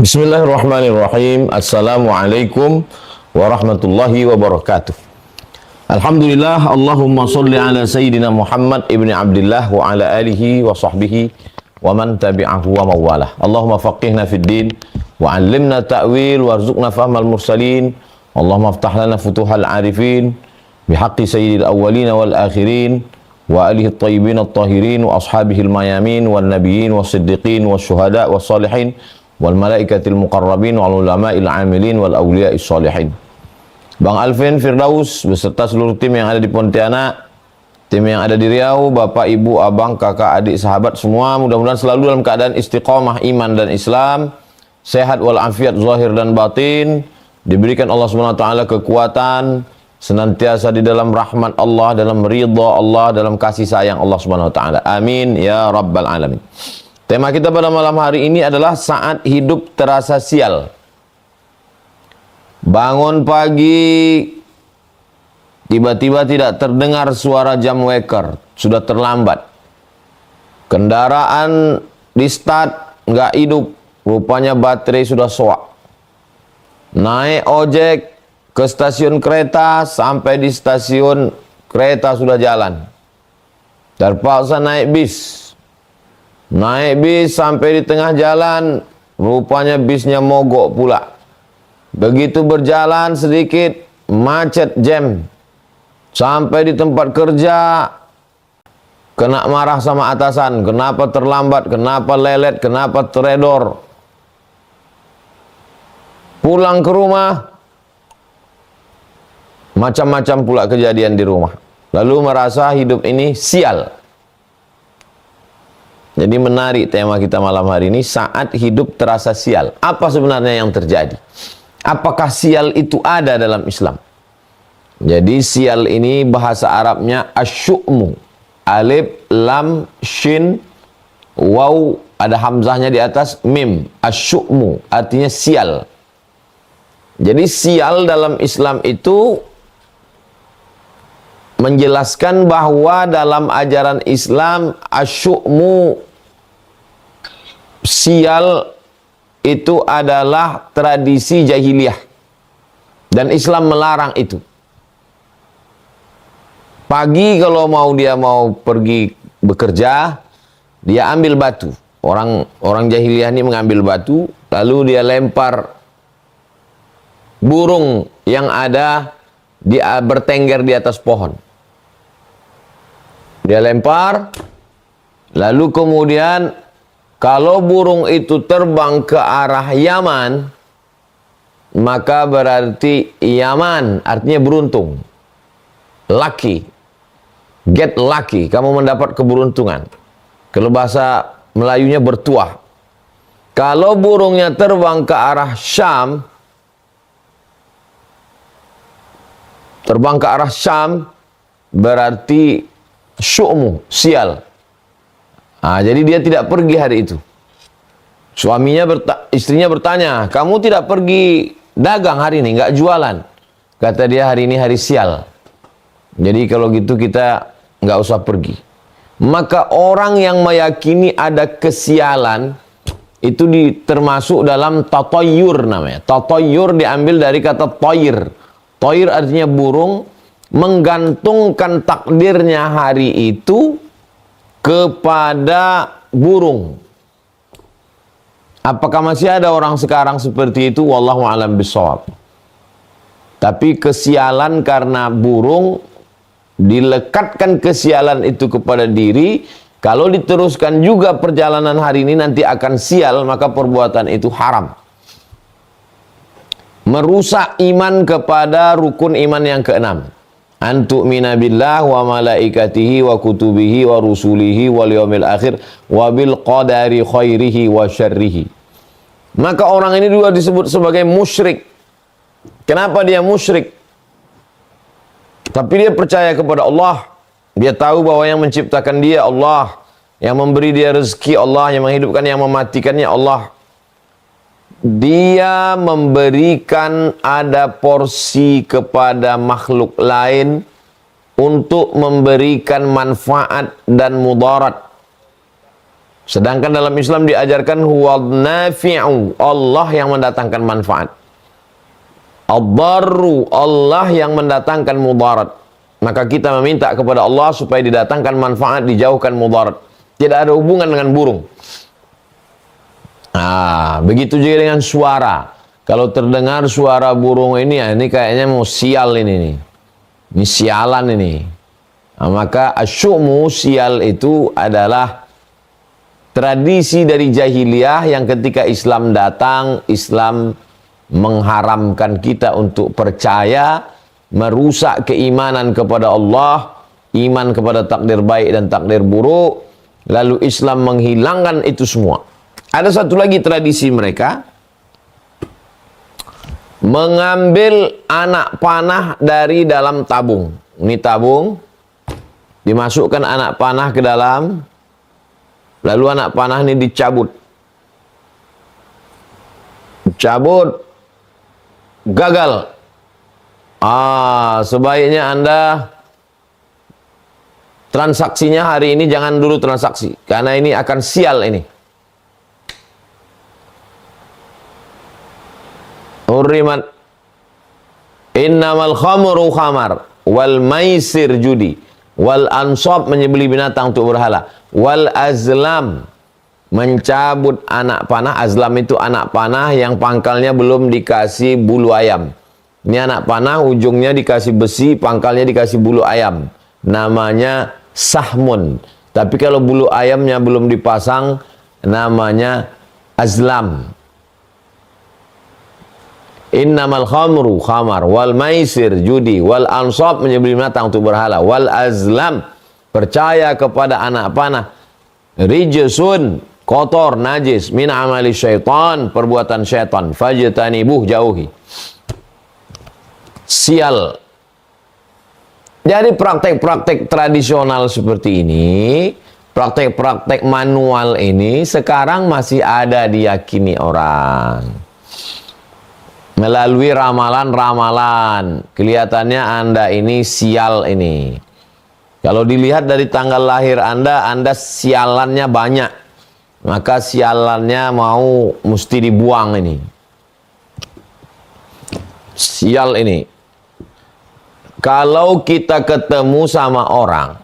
Bismillahirrahmanirrahim. Assalamualaikum warahmatullahi wabarakatuh. Alhamdulillah, Allahumma salli ala Sayyidina Muhammad ibni Abdillah wa ala alihi wa sahbihi wa man tabi'ahu wa mawalah. Allahumma faqihna fid din wa 'allimna ta'wil warzuqna fahmal mursalin. Allahumma aftah lana futuhal arifin bihaqqi sayyidil awwalin wal akhirin wa alihi at-tayyibin at-tahirin wa ashabihi al-mayamin wan nabiyyin was siddiqin was syuhada was salihin wal malaikatil muqarrabin wal ulama'il amilin wal awliya'is sholihin. Bang Alvin Firdaus beserta seluruh tim yang ada di Pontianak, tim yang ada di Riau, bapak, ibu, abang, kakak, adik, sahabat semua, mudah-mudahan selalu dalam keadaan istiqomah iman dan Islam, sehat walafiat zahir dan batin, diberikan Allah Subhanahu wa taala kekuatan, senantiasa di dalam rahmat Allah, dalam ridha Allah, dalam kasih sayang Allah Subhanahu wa taala. Amin ya rabbal alamin. Tema kita pada malam hari ini adalah saat hidup terasa sial. Bangun pagi, tiba-tiba tidak terdengar suara jam waker, sudah terlambat. Kendaraan di start, nggak hidup, rupanya baterai sudah soak. Naik ojek ke stasiun kereta, sampai di stasiun kereta sudah jalan. Terpaksa naik bis. Naik bis sampai di tengah jalan, rupanya bisnya mogok pula. Begitu berjalan sedikit, macet jam. Sampai di tempat kerja, kena marah sama atasan. Kenapa terlambat, kenapa lelet, kenapa teredor. Pulang ke rumah, macam-macam pula kejadian di rumah. Lalu merasa hidup ini sial. Jadi menarik tema kita malam hari ini, saat hidup terasa sial. Apa sebenarnya yang terjadi? Apakah sial itu ada dalam Islam? Jadi sial ini bahasa Arabnya asyu'mu. Alif, lam, shin, waw, ada hamzahnya di atas, mim. Asyu'mu, artinya sial. Jadi sial dalam Islam itu menjelaskan bahwa dalam ajaran Islam asyu'mu, sial itu adalah tradisi jahiliyah dan Islam melarang itu. Pagi kalau dia mau pergi bekerja, dia ambil batu. Orang jahiliyah ini mengambil batu, lalu dia lempar burung yang ada bertengger di atas pohon. Dia lempar, lalu kemudian kalau burung itu terbang ke arah Yaman, maka berarti Yaman artinya beruntung. Lucky. Get lucky. Kamu mendapat keberuntungan. Kalau bahasa Melayunya bertuah. Kalau burungnya terbang ke arah Syam, berarti syu'mu, sial. Jadi dia tidak pergi hari itu. Istrinya bertanya, kamu tidak pergi dagang hari ini, nggak jualan? Kata dia, hari ini hari sial. Jadi kalau gitu kita nggak usah pergi. Maka orang yang meyakini ada kesialan itu termasuk dalam tatoyur namanya. Tatoyur diambil dari kata toir. Toir artinya burung, menggantungkan takdirnya hari itu kepada burung. Apakah masih ada orang sekarang seperti itu? Wallahu a'lam bishawab. Tapi kesialan karena burung, dilekatkan kesialan itu kepada diri. Kalau diteruskan juga perjalanan hari ini nanti akan sial, maka perbuatan itu haram. Merusak iman kepada rukun iman yang keenam. Antu'mina billah wa malaikatihi wa kutubihi wa rusulihi wal yawmil akhir wa bil qadari khairihi wa syarrihi. Maka orang ini juga disebut sebagai musyrik. Kenapa dia musyrik? Tapi dia percaya kepada Allah. Dia tahu bahwa yang menciptakan dia Allah, yang memberi dia rezeki Allah, yang menghidupkan, yang mematikannya Allah. Dia memberikan ada porsi kepada makhluk lain untuk memberikan manfaat dan mudarat. Sedangkan dalam Islam diajarkan huwa nafi'u, Allah yang mendatangkan manfaat. Ad-darru, Allah yang mendatangkan mudarat. Maka kita meminta kepada Allah supaya didatangkan manfaat, dijauhkan mudarat. Tidak ada hubungan dengan burung. Nah, begitu juga dengan suara. Kalau terdengar suara burung ini, ya, ini kayaknya mau sial ini nih. Ini sialan ini. Nah, maka asyu'mu, sial itu adalah tradisi dari jahiliyah yang ketika Islam datang, Islam mengharamkan kita untuk percaya, merusak keimanan kepada Allah, iman kepada takdir baik dan takdir buruk. Lalu Islam menghilangkan itu semua. Ada satu lagi tradisi mereka, mengambil anak panah dari dalam tabung. Ini tabung, dimasukkan anak panah ke dalam, lalu anak panah ini dicabut. Cabut, gagal. Sebaiknya Anda transaksinya hari ini jangan dulu transaksi, karena ini akan sial ini. Hurrimat innamal khamru khamar wal maisir judi wal ansab menyembelih binatang untuk berhala wal azlam mencabut anak panah. Azlam itu anak panah yang pangkalnya belum dikasih bulu ayam. Ini anak panah ujungnya dikasih besi, pangkalnya dikasih bulu ayam, namanya sahmun. Tapi kalau bulu ayamnya belum dipasang, namanya azlam. Innamal khamru khamar wal maisir judi wal ansab menyembelih binatang untuk berhala wal azlam percaya kepada anak panah rijsun kotor najis min amali syaitan perbuatan syaitan fajtanibuh jauhi. Sial. Jadi praktek-praktek tradisional seperti ini, praktek-praktek manual ini sekarang masih ada diyakini orang melalui ramalan-ramalan. Kelihatannya Anda ini sial ini. Kalau dilihat dari tanggal lahir Anda sialannya banyak. Maka sialannya mau mesti dibuang ini. Sial ini. Kalau kita ketemu sama orang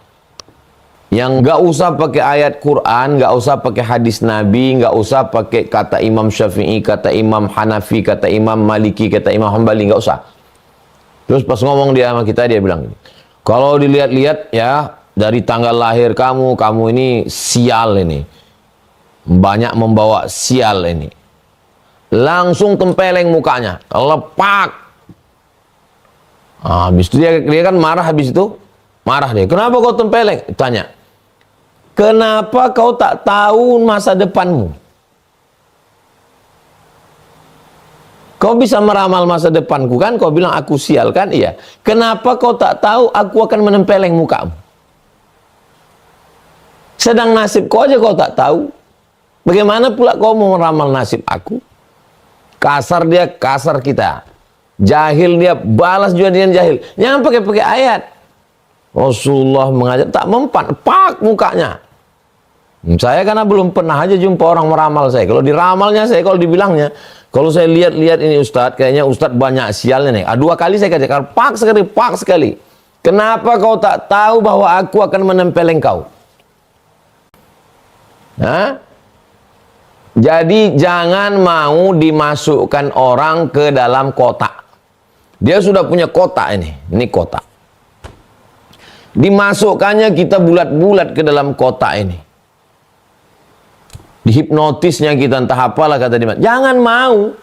yang nggak usah pakai ayat Quran, nggak usah pakai hadis Nabi, nggak usah pakai kata Imam Syafi'i, kata Imam Hanafi, kata Imam Maliki, kata Imam Hambali, nggak usah. Terus pas ngomong dia sama kita, dia bilang, kalau dilihat-lihat ya dari tanggal lahir kamu ini sial ini, banyak membawa sial ini. Langsung tempeleng mukanya, lepak. Habis itu dia kan marah, habis itu marah dia. Kenapa kau tempeleng? Tanya. Kenapa kau tak tahu masa depanmu? Kau bisa meramal masa depanku kan? Kau bilang aku sial kan? Iya. Kenapa kau tak tahu aku akan menempeleng mukamu? Sedang nasib kau aja kau tak tahu. Bagaimana pula kau mau meramal nasib aku? Kasar dia, kasar kita. Jahil dia, balas juga dengan jahil. Jangan pakai ayat. Rasulullah mengajar, tak mempan, pak mukanya. Saya karena belum pernah aja jumpa orang meramal saya. Kalau diramalnya saya, kalau dibilangnya, kalau saya lihat-lihat ini Ustadz, kayaknya Ustadz banyak sialnya nih. 2 kali saya katakan, pak sekali. Kenapa kau tak tahu bahwa aku akan menempeleng kau? Jadi jangan mau dimasukkan orang ke dalam kotak. Dia sudah punya kotak ini kotak. Dimasukkannya kita bulat-bulat ke dalam kotak ini. Dihipnotisnya kita entah apalah kata dia. Jangan mau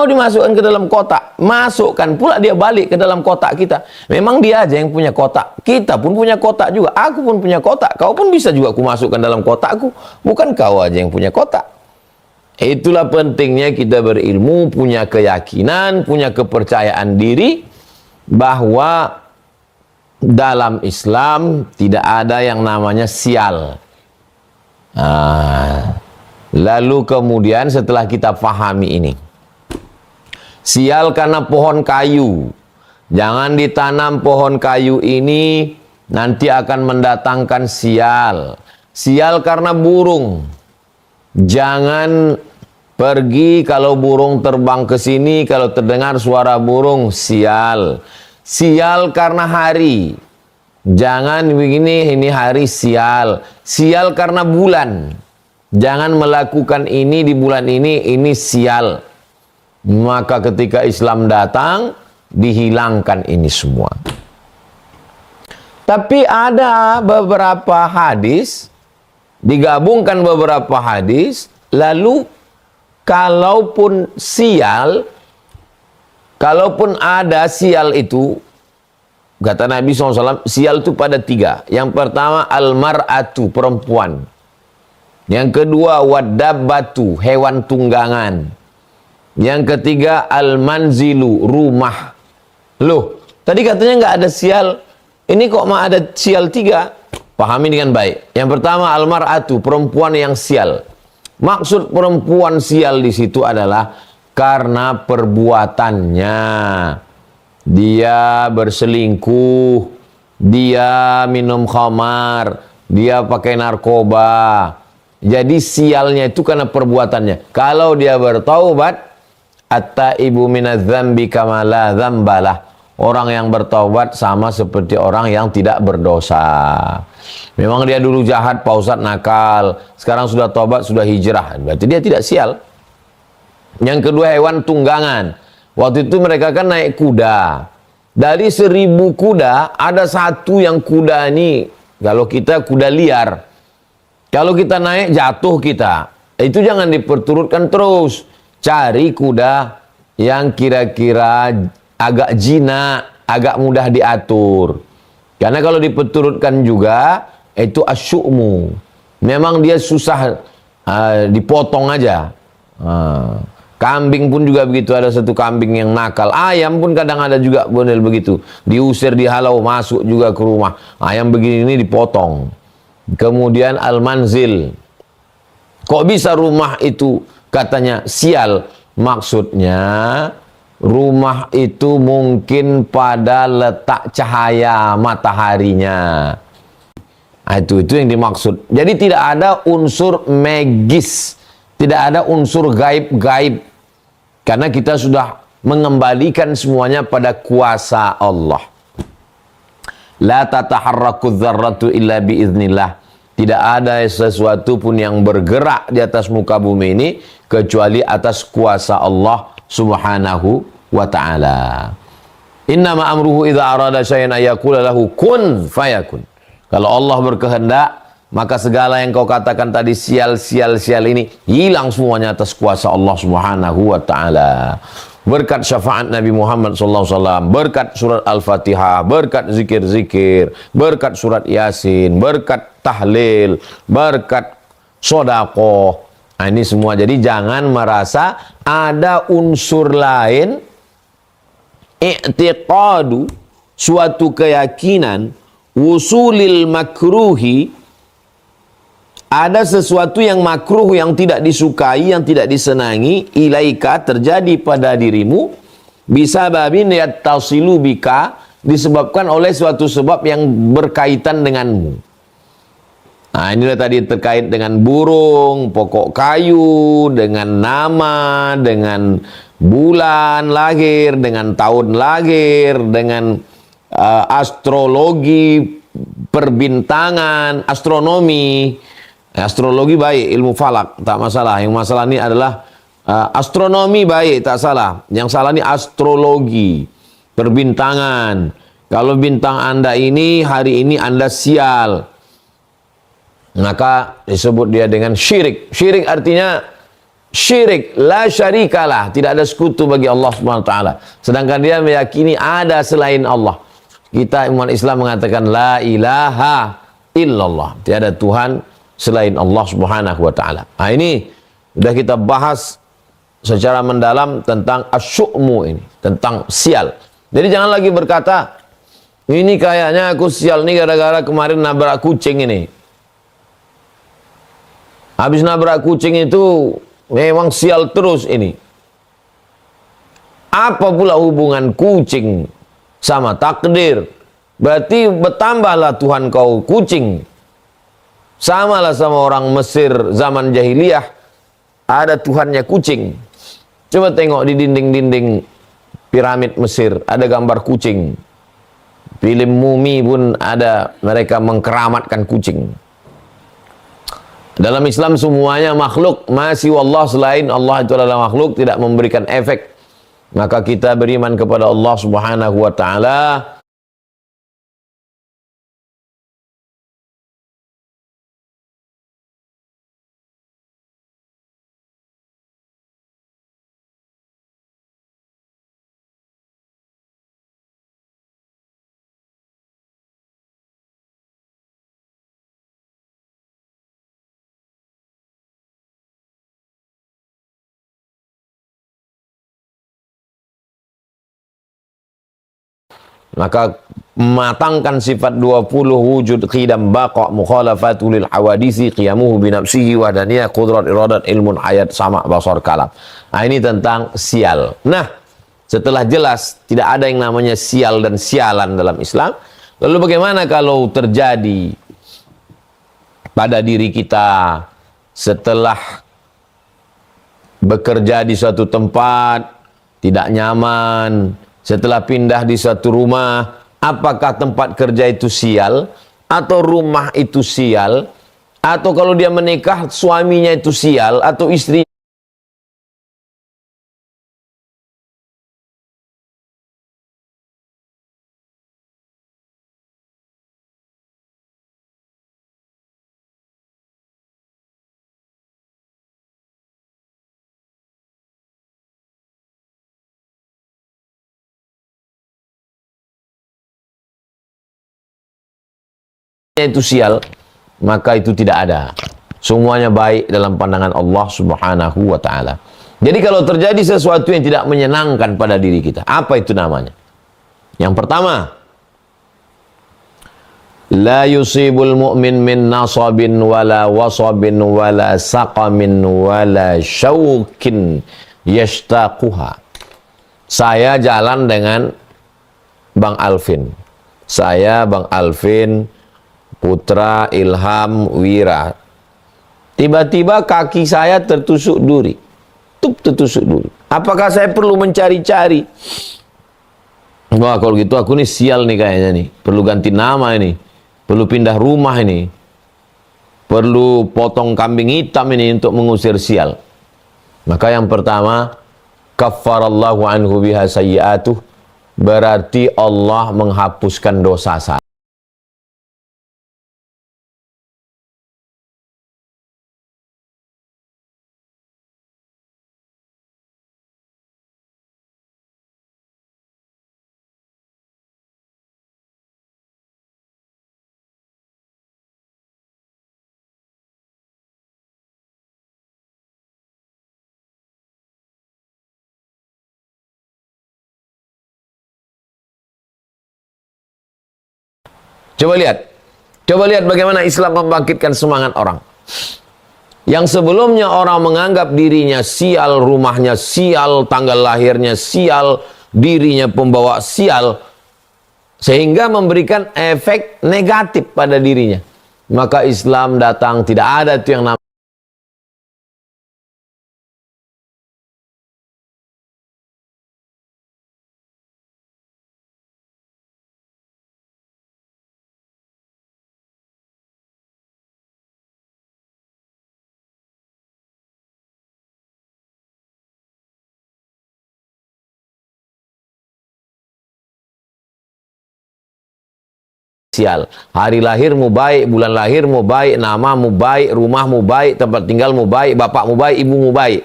dimasukkan ke dalam kotak. Masukkan pula dia balik ke dalam kotak kita. Memang dia aja yang punya kotak. Kita pun punya kotak juga. Aku pun punya kotak. Kau pun bisa juga aku masukkan dalam kotakku. Bukan kau aja yang punya kotak. Itulah pentingnya kita berilmu, punya keyakinan, punya kepercayaan diri bahwa dalam Islam tidak ada yang namanya sial. Lalu kemudian setelah kita pahami ini, sial karena pohon kayu. Jangan ditanam pohon kayu ini, nanti akan mendatangkan sial. Sial karena burung. Jangan pergi kalau burung terbang ke sini, kalau terdengar suara burung, sial. Sial karena hari. Jangan begini, ini hari sial. Sial karena bulan. Jangan melakukan ini di bulan ini sial. Maka ketika Islam datang, dihilangkan ini semua. Tapi ada beberapa hadis, digabungkan beberapa hadis, lalu kalaupun sial, kalaupun ada sial itu, kata Nabi SAW, sial itu pada 3. Yang pertama, al-mar'atu, perempuan. Yang kedua, wad-dabbatu, hewan tunggangan. Yang ketiga, al-manzilu, rumah. Loh, tadi katanya nggak ada sial. Ini kok mah ada sial 3? Pahami dengan baik. Yang pertama, al-mar'atu, perempuan yang sial. Maksud perempuan sial di situ adalah karena perbuatannya. Dia berselingkuh, dia minum khamar, dia pakai narkoba. Jadi sialnya itu karena perbuatannya. Kalau dia bertaubat, at-taibu minadz-dzambi kama la dzambalah. Orang yang bertaubat sama seperti orang yang tidak berdosa. Memang dia dulu jahat, Pak Ustadz, nakal. Sekarang sudah taubat, sudah hijrah. Berarti dia tidak sial. Yang kedua, hewan tunggangan. Waktu itu mereka kan naik kuda. Dari 1000 kuda, ada satu yang kuda ini, kalau kita kuda liar. Kalau kita naik, jatuh kita. Itu jangan diperturutkan terus. Cari kuda yang kira-kira agak jinak, agak mudah diatur. Karena kalau diperturutkan juga, itu asyu'mu. Memang dia susah dipotong aja. Kambing pun juga begitu, ada satu kambing yang nakal. Ayam pun kadang ada juga model begitu. Diusir, dihalau, masuk juga ke rumah. Ayam begini ini dipotong. Kemudian al-manzil. Kok bisa rumah itu katanya sial? Maksudnya rumah itu mungkin pada letak cahaya mataharinya. Nah, itu yang dimaksud. Jadi tidak ada unsur magis, tidak ada unsur gaib-gaib. Karena kita sudah mengembalikan semuanya pada kuasa Allah. La tataharraku dzarratu illa biiznillah. Tidak ada sesuatu pun yang bergerak di atas muka bumi ini kecuali atas kuasa Allah Subhanahu wa ta'ala. Innama amruhu idza arada syai'an ayaqula lahu kun fayakun. Kalau Allah berkehendak, maka segala yang kau katakan tadi sial ini hilang semuanya atas kuasa Allah Subhanahu wa ta'ala. Berkat syafaat Nabi Muhammad SAW, berkat surat Al-Fatihah, berkat zikir-zikir, berkat surat Yasin, berkat tahlil, berkat sedekah. Nah, ini semua. Jadi jangan merasa ada unsur lain, i'tiqadu, suatu keyakinan, wusulil makruhi, ada sesuatu yang makruh, yang tidak disukai, yang tidak disenangi, ilaika, terjadi pada dirimu, bisa babin yattasilu bika, disebabkan oleh suatu sebab yang berkaitan denganmu. Nah, inilah tadi terkait dengan burung, pokok kayu, dengan nama, dengan bulan lahir, dengan tahun lahir, dengan astrologi, perbintangan, astronomi. Astrologi baik, ilmu falak, tak masalah. Yang masalah ini adalah astronomi baik, tak salah. Yang salah ini astrologi, perbintangan. Kalau bintang Anda ini, hari ini Anda sial, maka disebut dia dengan syirik. Syirik artinya syirik, la syarikalah, tidak ada sekutu bagi Allah Subhanahu wa taala. Sedangkan dia meyakini ada selain Allah. Kita umat Islam mengatakan la ilaha illallah, tiada Tuhan selain Allah Subhanahu wa taala. Nah, ini sudah kita bahas secara mendalam tentang asyu'mu ini, tentang sial. Jadi jangan lagi berkata, ini kayaknya aku sial nih gara-gara kemarin nabrak kucing ini. Habis nabrak kucing itu memang sial terus ini. Apa pula hubungan kucing sama takdir? Berarti bertambahlah Tuhan kau kucing. Samalah sama orang Mesir zaman jahiliyah, ada Tuhannya kucing. Coba tengok di dinding-dinding piramid Mesir, ada gambar kucing. Film Mumi pun ada, mereka mengkeramatkan kucing. Dalam Islam semuanya makhluk, masih Allah selain Allah itu adalah makhluk, tidak memberikan efek. Maka kita beriman kepada Allah Subhanahu wa taala. Maka matangkan sifat 20 wujud qidam baqa mukhalafatu lil hawadisi qiyamuhu binafsihi wahdaniyah qudrat iradat ilmun hayat sama basar kalam. Nah, ini tentang sial. Nah, setelah jelas tidak ada yang namanya sial dan sialan dalam Islam, lalu bagaimana kalau terjadi pada diri kita setelah bekerja di suatu tempat tidak nyaman, setelah pindah di suatu rumah, apakah tempat kerja itu sial, atau rumah itu sial, atau kalau dia menikah suaminya itu sial, atau istrinya itu sial, maka itu tidak ada. Semuanya baik dalam pandangan Allah Subhanahu wa taala. Jadi kalau terjadi sesuatu yang tidak menyenangkan pada diri kita, apa itu namanya? Yang pertama, la yusibul mu'min min nasabin wala wasabin wala saqamin wala syaukin yashtaquha. Saya jalan dengan Bang Alvin. Saya Bang Alvin Putra Ilham Wira. Tiba-tiba kaki saya tertusuk duri. Tertusuk duri. Apakah saya perlu mencari-cari? Wah, kalau gitu aku nih sial nih kayaknya nih. Perlu ganti nama ini. Perlu pindah rumah ini. Perlu potong kambing hitam ini untuk mengusir sial. Maka yang pertama, kaffarallahu anhu biha sayyi'atuh. Berarti Allah menghapuskan dosa saya. Coba lihat bagaimana Islam membangkitkan semangat orang. Yang sebelumnya orang menganggap dirinya sial, rumahnya sial, tanggal lahirnya sial, dirinya pembawa sial, sehingga memberikan efek negatif pada dirinya. Maka Islam datang, tidak ada itu yang namanya sial. Hari lahirmu baik, bulan lahirmu baik, namamu baik, rumahmu baik, tempat tinggalmu baik, bapakmu baik, ibumu baik.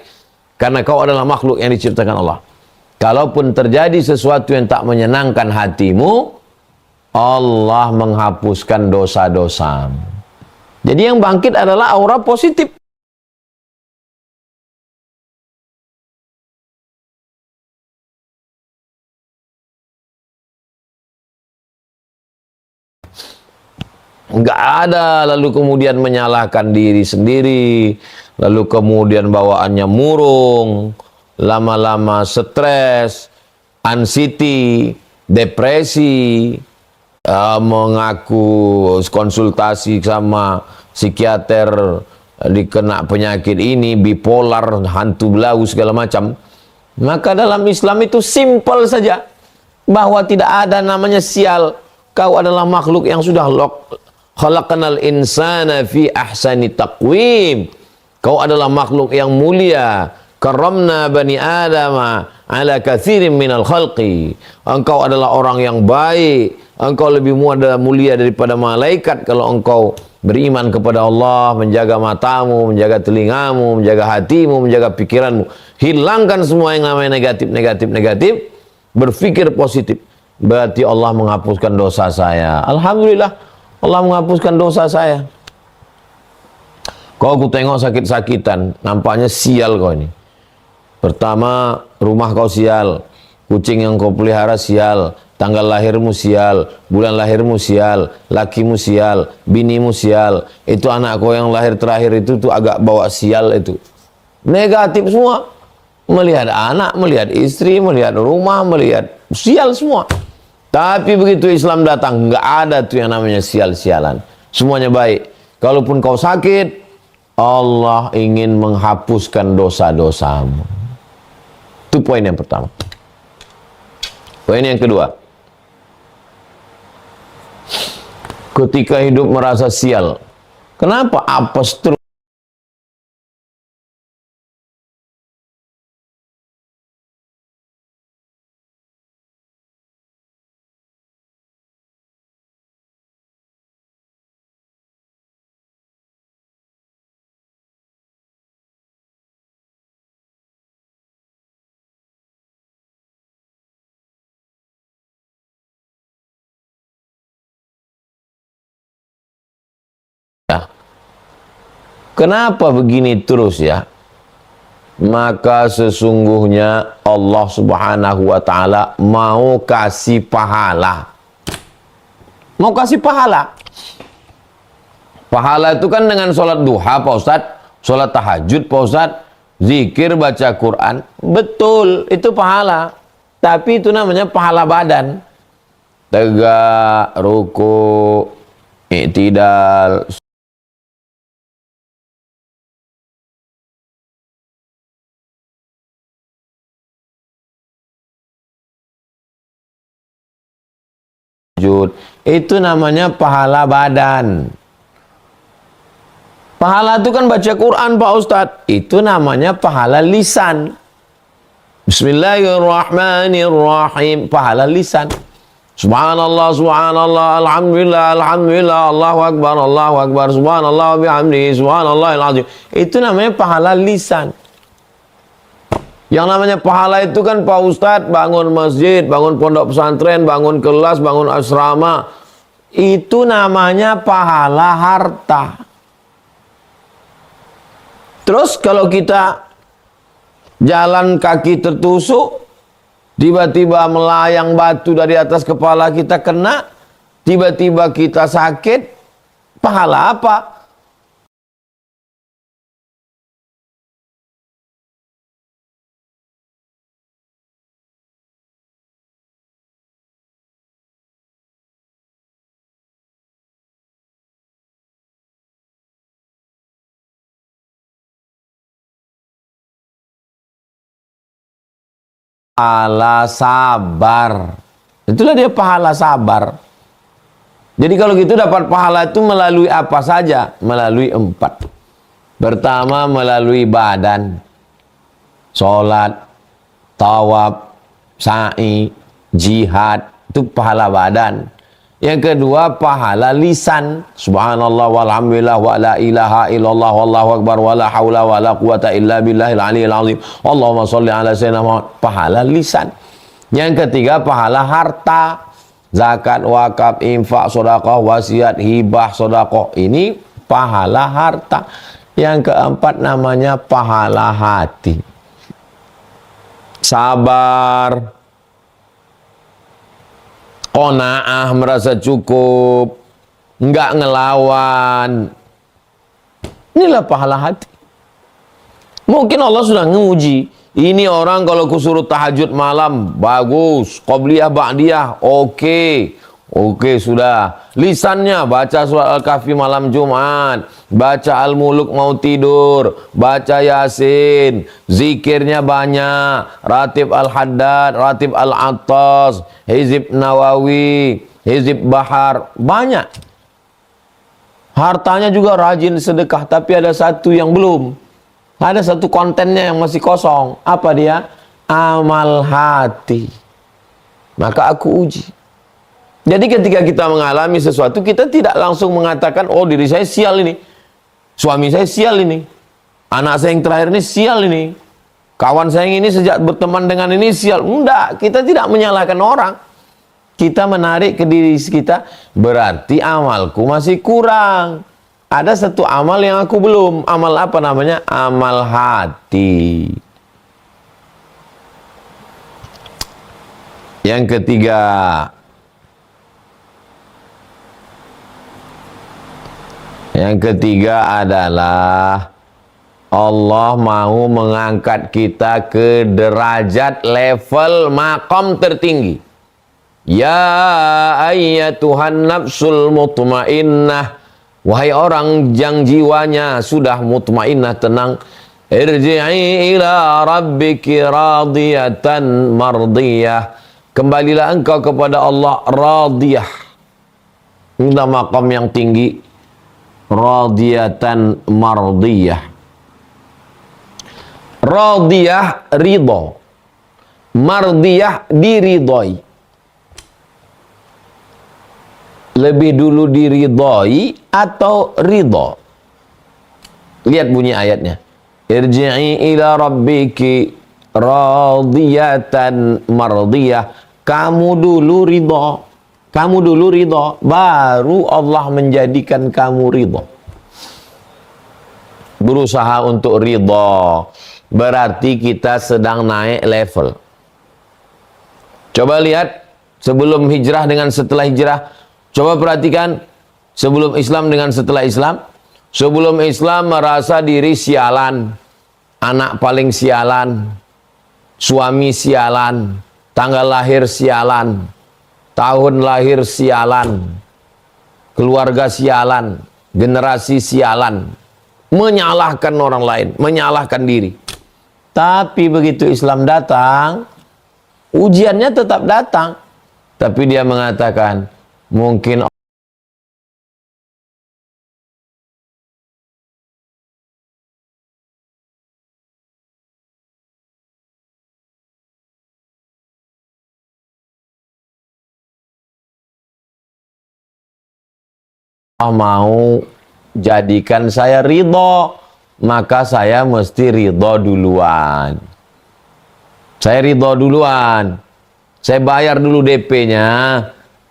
Karena kau adalah makhluk yang diciptakan Allah. Kalaupun terjadi sesuatu yang tak menyenangkan hatimu, Allah menghapuskan dosa-dosa. Jadi yang bangkit adalah aura positif. Enggak ada lalu kemudian menyalahkan diri sendiri, lalu kemudian bawaannya murung, lama-lama stres, anxiety, depresi, mengaku konsultasi sama psikiater, dikena penyakit ini, bipolar, hantu belau, segala macam. Maka dalam Islam itu simple saja, bahwa tidak ada namanya sial. Kau adalah makhluk yang sudah khalaqnal insana fi ahsani taqwim. Kau adalah makhluk yang mulia. Karramna bani adama ala katsirin minal khalqi. Engkau adalah orang yang baik. Engkau lebih mulia daripada malaikat kalau engkau beriman kepada Allah, menjaga matamu, menjaga telingamu, menjaga hatimu, menjaga pikiranmu. Hilangkan semua yang namanya negatif, berpikir positif. Berarti Allah menghapuskan dosa saya. Alhamdulillah, Allah menghapuskan dosa saya. Kau ku tengok sakit-sakitan, nampaknya sial kau ini. Pertama, rumah kau sial, kucing yang kau pelihara sial, tanggal lahirmu sial, bulan lahirmu sial, lakimu sial, binimu sial. Itu anak kau yang lahir terakhir itu tuh agak bawa sial itu. Negatif semua. Melihat anak, melihat istri, melihat rumah, melihat sial semua. Tapi begitu Islam datang, nggak ada tuh yang namanya sial-sialan. Semuanya baik. Kalaupun kau sakit, Allah ingin menghapuskan dosa-dosamu. Itu poin yang pertama. Poin yang kedua, ketika hidup merasa sial, kenapa apes terus? Kenapa begini terus ya? Maka sesungguhnya Allah Subhanahu wa ta'ala mau kasih pahala. Mau kasih pahala. Pahala itu kan dengan sholat duha Pak Ustadz, sholat tahajud Pak Ustadz, zikir, baca Quran. Betul, itu pahala. Tapi itu namanya pahala badan. Tegak, ruku, i'tidal, itu namanya pahala badan. Pahala itu kan baca Quran Pak Ustadz, itu namanya pahala lisan. Bismillahirrahmanirrahim, pahala lisan. Subhanallah, subhanallah, alhamdulillah, alhamdulillah, Allahu akbar, subhanallah bihamdihi, subhanallahil azim. Itu namanya pahala lisan. Yang namanya pahala itu kan Pak Ustadz bangun masjid, bangun pondok pesantren, bangun kelas, bangun asrama. Itu namanya pahala harta. Terus kalau kita jalan kaki tertusuk, tiba-tiba melayang batu dari atas kepala kita kena, tiba-tiba kita sakit, pahala apa? Pahala sabar. Itulah dia pahala sabar. Jadi kalau gitu dapat pahala itu melalui apa saja? Melalui 4. Pertama melalui badan. Sholat, tawaf, sa'i, jihad. Itu pahala badan. Yang kedua pahala lisan. Subhanallah walhamdulillah wa la ilaha illallah wallahu akbar wa la hawla wa la quwata illa billahil aliyil azim. Allahumma sholli ala sayyidina Muhammad. Pahala lisan. Yang ketiga pahala harta. Zakat, wakaf, infak, sedekah, wasiat, hibah, sedekah. Ini pahala harta. Yang keempat namanya pahala hati. Sabar, qanaah, merasa cukup, enggak ngelawan. Inilah pahala hati. Mungkin Allah sudah nguji. Ini orang kalau kusuruh tahajud malam, bagus. Qobliyah, ba'diyah, oke. Oke, sudah. Lisannya baca surat Al-Kahfi malam Jumat, baca Al-Muluk mau tidur, baca Yasin, zikirnya banyak, Ratib Al-Haddad, Ratib Al-Attas, Hizib Nawawi, Hizib Bahar, banyak. Hartanya juga rajin sedekah, tapi ada satu yang belum. Ada satu kontennya yang masih kosong. Apa dia? Amal hati. Maka aku uji. Jadi ketika kita mengalami sesuatu, kita tidak langsung mengatakan, oh diri saya sial ini, suami saya sial ini, anak saya yang terakhir ini sial ini, kawan saya yang ini sejak berteman dengan ini sial. Enggak, kita tidak menyalahkan orang. Kita menarik ke diri kita, berarti amalku masih kurang. Ada satu amal yang aku belum. Amal apa namanya? Amal hati. Yang ketiga, adalah Allah mau mengangkat kita ke derajat level makom tertinggi. Ya ayyatuhan nafsul mutmainnah, wahai orang yang jiwanya sudah mutmainnah, tenang, irji'i ila rabbiki radiyatan mardiyah, kembalilah engkau kepada Allah radiyah. Ini makom yang tinggi, radiyatan mardiyah. Radiyah ridho, mardiyah diridhoi. Lebih dulu diridhoi atau ridho? Lihat bunyi ayatnya. Irji'i ila rabbiki radiyatan mardiyah. Kamu dulu ridho. Kamu dulu ridho, baru Allah menjadikan kamu ridho. Berusaha untuk ridho, berarti kita sedang naik level. Coba lihat sebelum hijrah dengan setelah hijrah. Coba perhatikan sebelum Islam dengan setelah Islam. Sebelum Islam merasa diri sialan, anak paling sialan, suami sialan, tanggal lahir sialan, tahun lahir sialan, keluarga sialan, generasi sialan, menyalahkan orang lain, menyalahkan diri. Tapi begitu Islam datang, ujiannya tetap datang. Tapi dia mengatakan, mungkin Allah mau jadikan saya ridho, maka saya mesti ridho duluan. Saya ridho duluan. Saya bayar dulu DP-nya,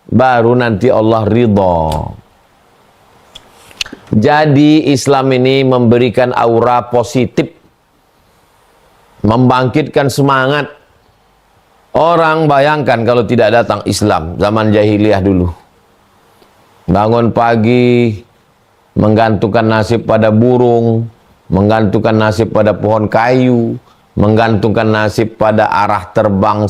baru nanti Allah ridho. Jadi Islam ini memberikan aura positif, membangkitkan semangat. Orang bayangkan kalau tidak datang Islam zaman jahiliyah dulu. Bangun pagi, menggantungkan nasib pada burung, menggantungkan nasib pada pohon kayu, menggantungkan nasib pada arah terbang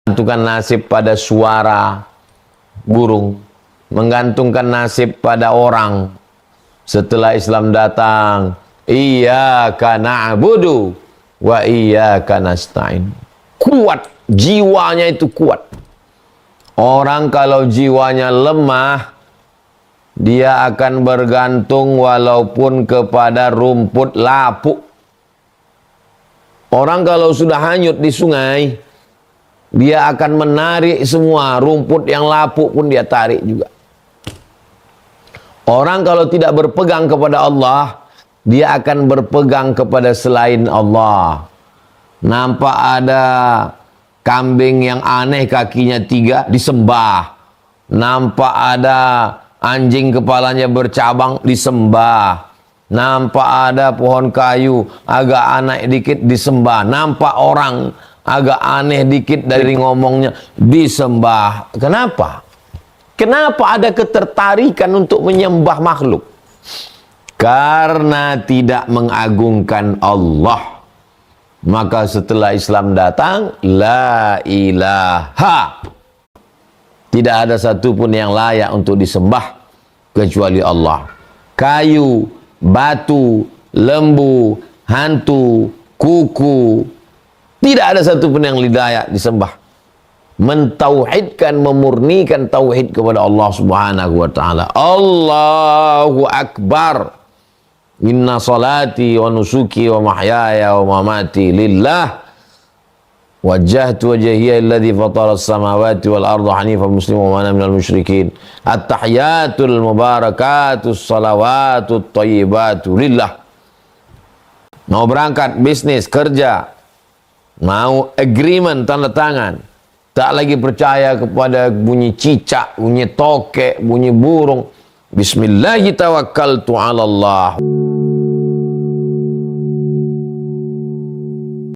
menggantungkan nasib pada suara burung, menggantungkan nasib pada orang. Setelah Islam datang, iyyaka na'budu wa iyyaka nasta'in. Kuat, jiwanya itu kuat. Orang kalau jiwanya lemah, dia akan bergantung walaupun kepada rumput lapuk. Orang kalau sudah hanyut di sungai, dia akan menarik semua rumput yang lapuk pun dia tarik juga. Orang kalau tidak berpegang kepada Allah, dia akan berpegang kepada selain Allah. Nampak ada kambing yang aneh kakinya 3 disembah. Nampak ada anjing kepalanya bercabang disembah. Nampak ada pohon kayu agak aneh dikit disembah. Nampak orang agak aneh dikit dari ngomongnya disembah. Kenapa? Kenapa ada ketertarikan untuk menyembah makhluk? Karena tidak mengagungkan Allah. Maka setelah Islam datang, la ilaha, tidak ada satupun yang layak untuk disembah kecuali Allah. Kayu, batu, lembu, hantu, kuku, tidak ada satupun yang layak disembah. Mentauhidkan, memurnikan tauhid kepada Allah Subhanahu wa taala. Allahu Akbar. Inna salati wa nusuki wa mahyaya wa mamati lillah wajjahtu wajhiya alladhi fatara as-samawati wal arda hanifan musliman wa ana minal musyrikin. At-tahiyatul mubarakatus salawatut thayyibatu lillah. Mau berangkat bisnis, kerja, mau agreement, tanda tangan, tak lagi percaya kepada bunyi cicak, bunyi tokek, bunyi burung. Bismillahirrahmanirrahim, tawakkaltu 'ala Allah.